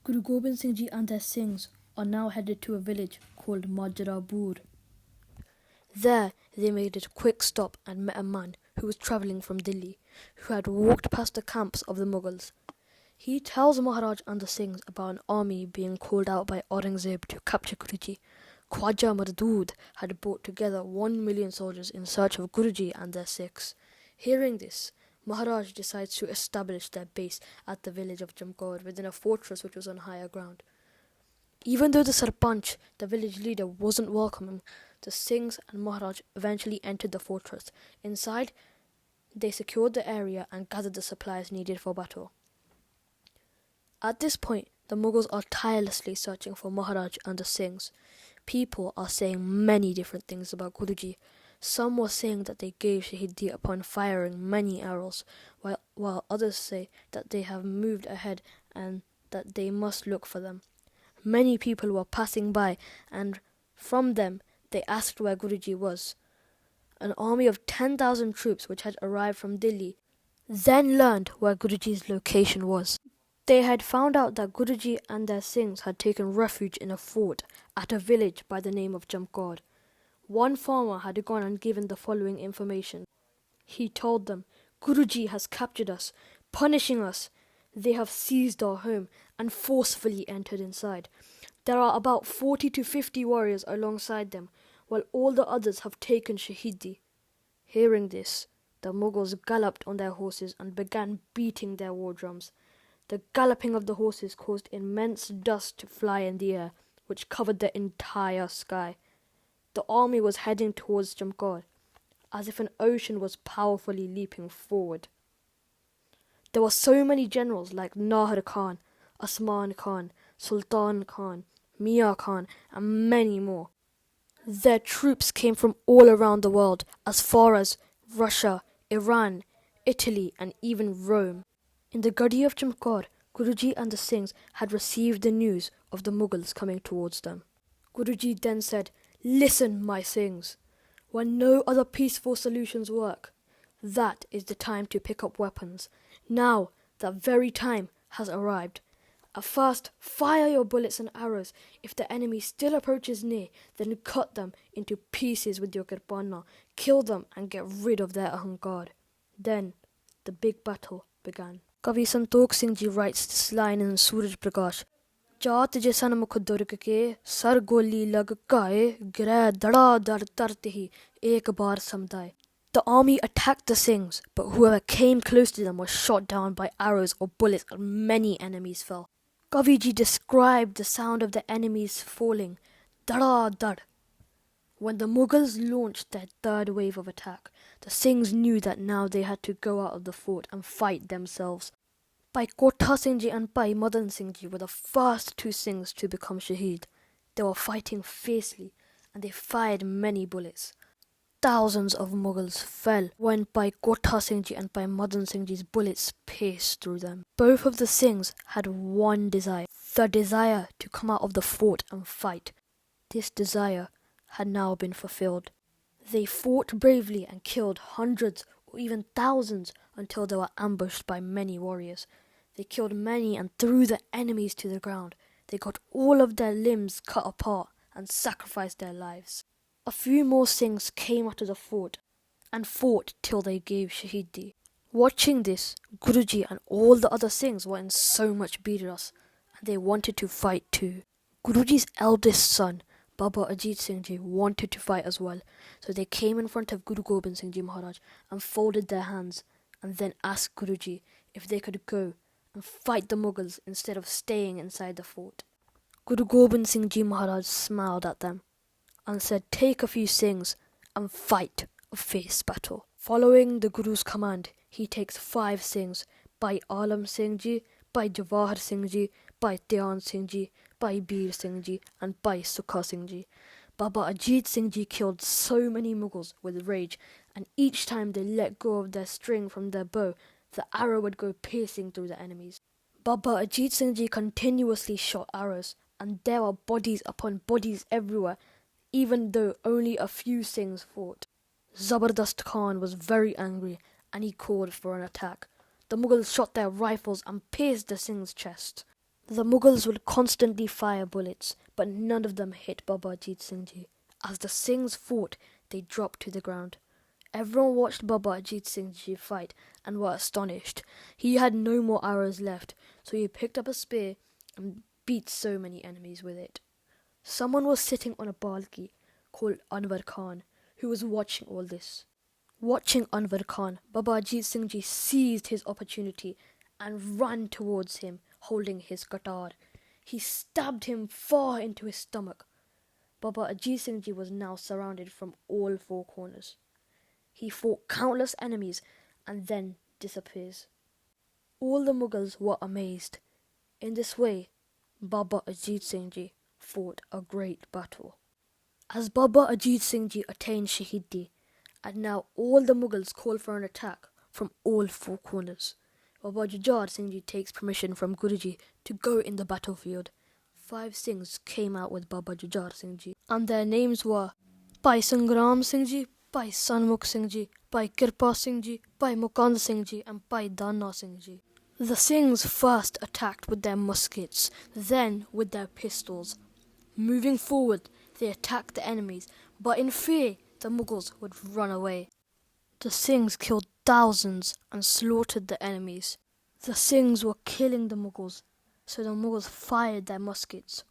Guru Gobind Singh Ji and their Singhs are now headed to a village called Majrabur. There they made a quick stop and met a man who was travelling from Delhi, who had walked past the camps of the Mughals. He tells Maharaj and the Singhs about an army being called out by Aurangzeb to capture Guruji. Khwaja Mardood had brought together 1 million soldiers in search of Guruji and their Sikhs. Hearing this, Maharaj decides to establish their base at the village of Chamkaur within a fortress which was on higher ground. Even though the Sarpanch, the village leader, wasn't welcoming, the Singhs and Maharaj eventually entered the fortress. Inside, they secured the area and gathered the supplies needed for battle. At this point, the Mughals are tirelessly searching for Maharaj and the Singhs. People are saying many different things about Guruji. Some were saying that they gave Shahidi upon firing many arrows, while others say that they have moved ahead and that they must look for them. Many people were passing by, and from them they asked where Guruji was. An army of 10,000 troops which had arrived from Delhi then learned where Guruji's location was. They had found out that Guruji and their Singhs had taken refuge in a fort at a village by the name of Chamkaur. One farmer had gone and given the following information. He told them, "Guruji has captured us, punishing us. They have seized our home and forcefully entered inside. There are about 40 to 50 warriors alongside them, while all the others have taken Shahidi." Hearing this, the Mughals galloped on their horses and began beating their war drums. The galloping of the horses caused immense dust to fly in the air, which covered the entire sky. The army was heading towards Chamkaur, as if an ocean was powerfully leaping forward. There were so many generals like Nahar Khan, Asman Khan, Sultan Khan, Mia Khan, and many more. Their troops came from all around the world, as far as Russia, Iran, Italy, and even Rome. In the Gadi of Chamkaur, Guruji and the Singhs had received the news of the Mughals coming towards them. Guruji then said, "Listen, my Singhs, when no other peaceful solutions work, that is the time to pick up weapons. Now, that very time has arrived. At first, fire your bullets and arrows. If the enemy still approaches near, then cut them into pieces with your kirpana, kill them and get rid of their ahankar." Then, the big battle began. Kavi Santokh Singh Ji writes this line in Suraj Prakash. "Jaat je sanmukh durg ke, sar goli lag kae, gira dada dar tarte hi, ek baar samdaye." The army attacked the Singhs, but whoever came close to them was shot down by arrows or bullets, and many enemies fell. Kaviji described the sound of the enemies falling, dada dad. When the Mughals launched their third wave of attack, the Singhs knew that now they had to go out of the fort and fight themselves. Bhai Kotha Singh Ji and Bhai Madan Singh Ji were the first two Singhs to become Shaheed. They were fighting fiercely, and they fired many bullets. Thousands of Mughals fell when Bhai Kotha Singh Ji and Bhai Madan Singh Ji's bullets pierced through them. Both of the Singhs had one desire, the desire to come out of the fort and fight. This desire had now been fulfilled. They fought bravely and killed hundreds or even thousands until they were ambushed by many warriors. They killed many and threw the enemies to the ground. They got all of their limbs cut apart and sacrificed their lives. A few more Singhs came out of the fort and fought till they gave Shahidi. Watching this, Guruji and all the other Singhs were in so much biras, and they wanted to fight too. Guruji's eldest son, Baba Ajit Singh Ji, wanted to fight as well, so they came in front of Guru Gobind Singh Ji Maharaj and folded their hands and then asked Guruji if they could go and fight the Mughals instead of staying inside the fort. Guru Gobind Singh Ji Maharaj smiled at them and said, "Take a few Singhs and fight a fierce battle." Following the Guru's command, he takes 5 Singhs, Bhai Alam Singh Ji, Bhai Jawahar Singh Ji, Bhai Dhyan Singh Ji, Bhai Bir Singh Ji, and Bhai Sukha Singh Ji. Baba Ajit Singh Ji killed so many Mughals with rage, and each time they let go of their string from their bow, the arrow would go piercing through the enemies. Baba Ajit Singh Ji continuously shot arrows, and there were bodies upon bodies everywhere, even though only a few Singhs fought. Zabardast Khan was very angry, and he called for an attack. The Mughals shot their rifles and pierced the Singh's chest. The Mughals would constantly fire bullets, but none of them hit Baba Ajit Singh Ji. As the Singhs fought, they dropped to the ground. Everyone watched Baba Ajit Singh Ji fight and were astonished. He had no more arrows left, so he picked up a spear and beat so many enemies with it. Someone was sitting on a balcony called Anwar Khan, who was watching all this. Watching Anwar Khan, Baba Ajit Singh Ji seized his opportunity and ran towards him, holding his qatar. He stabbed him far into his stomach. Baba Ajit Singh Ji was now surrounded from all four corners. He fought countless enemies and then disappears. All the Mughals were amazed. In this way, Baba Ajit Singh Ji fought a great battle. As Baba Ajit Singh Ji attained Shahidi, and now all the Mughals call for an attack from all four corners. Baba Jujhar Singh Ji takes permission from Guruji to go in the battlefield. 5 Singhs came out with Baba Jujhar Singh Ji, and their names were Bhai Sangram Singh Ji, Bhai Sanmukh Singh Ji, Bhai Kirpa Singh Ji, Bhai Mukand Singh Ji, and Bhai Dana Singh Ji. The Singhs first attacked with their muskets, then with their pistols. Moving forward, they attacked the enemies, but in fear, the Mughals would run away. The Singhs killed thousands and slaughtered the enemies. The Singhs were killing the Mughals, so the Mughals fired their muskets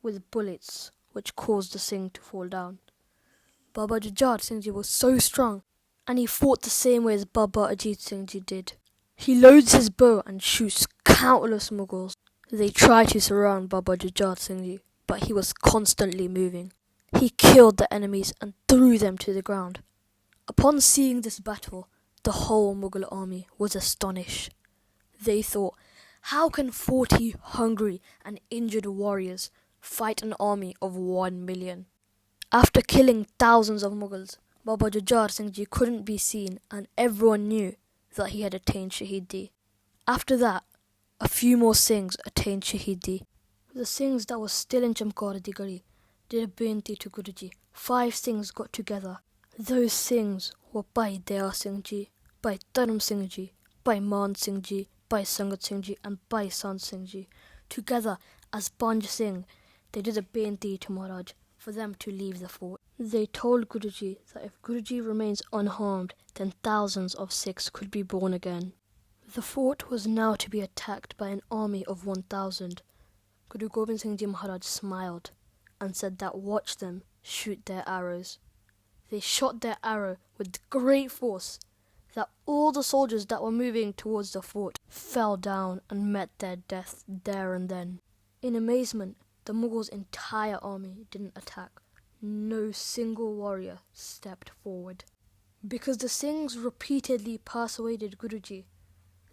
with bullets, which caused the Singh to fall down. Baba Jujhar Singh Ji was so strong, and he fought the same way as Baba Ajit Singh Ji did. He loads his bow and shoots countless Mughals. They try to surround Baba Jujhar Singh Ji, but he was constantly moving. He killed the enemies and threw them to the ground. Upon seeing this battle, the whole Mughal army was astonished. They thought, how can 40 hungry and injured warriors fight an army of 1 million? After killing thousands of Mughals, Baba Jujhar Singh Ji couldn't be seen, and everyone knew that he had attained Shahidi. After that, a few more Singhs attained Shahidi. The Singhs that were still in Chamkaur di Gadi did a beinti to Guruji. 5 Singhs got together. Those Singhs were Bhai Daya Singh Ji, Bhai Dharm Singh Ji, Bhai Man Singh Ji, Bhai Sangat Singh Ji, and Bhai Sant Singh Ji. Together as Panj Singh, they did a beinti to Maharaj for them to leave the fort. They told Guruji that if Guruji remains unharmed, then thousands of Sikhs could be born again. The fort was now to be attacked by an army of 1,000. Guru Gobind Singh Ji Maharaj smiled and said that watch them shoot their arrows. They shot their arrow with great force that all the soldiers that were moving towards the fort fell down and met their death there and then. In amazement, the Mughals' entire army didn't attack. No single warrior stepped forward. Because the Singhs repeatedly persuaded Guruji,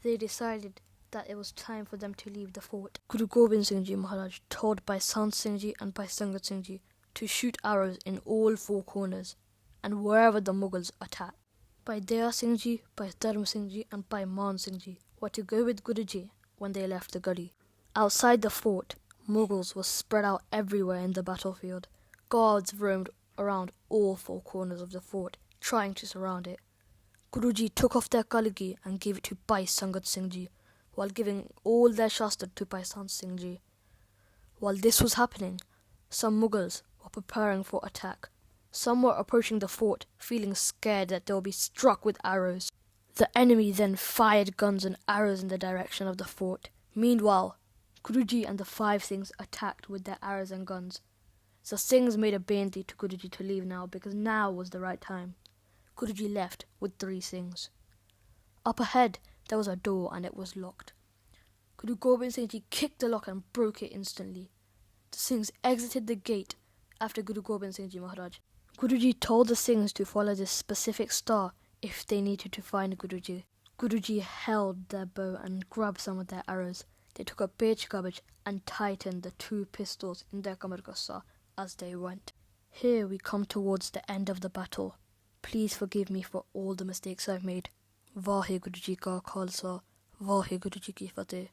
they decided that it was time for them to leave the fort. Guru Gobind Singh Ji Maharaj told Bhai Sant Singh Ji and Bhai Sangat Singh Ji to shoot arrows in all 4 corners and wherever the Mughals attacked. Bhai Daya Singh Ji, Bhai Dharm Singh Ji, and Bhai Man Singh Ji were to go with Guruji when they left the Gadi. Outside the fort, Mughals were spread out everywhere in the battlefield. Guards roamed around all 4 corners of the fort, trying to surround it. Guruji took off their kalgi and gave it to Bhai Sangat Singh Ji, while giving all their shastra to Bhai Sant Singh Ji. While this was happening, some Mughals were preparing for attack. Some were approaching the fort, feeling scared that they will be struck with arrows. The enemy then fired guns and arrows in the direction of the fort. Meanwhile, Guruji and the 5 Singhs attacked with their arrows and guns. The Singhs made a beinti to Guruji to leave now because now was the right time. Guruji left with 3 Singhs. Up ahead, there was a door and it was locked. Guru Gobind Singh Ji kicked the lock and broke it instantly. The Singhs exited the gate after Guru Gobind Singh Ji Maharaj. Guruji told the Singhs to follow this specific star if they needed to find Guruji. Guruji held their bow and grabbed some of their arrows. They took a page garbage and tightened the 2 pistols in their kamar kassa as they went. Here we come towards the end of the battle. Please forgive me for all the mistakes I've made. Vaheguru Ji Ka Khalsa, Vaheguru Ji Ki Fateh.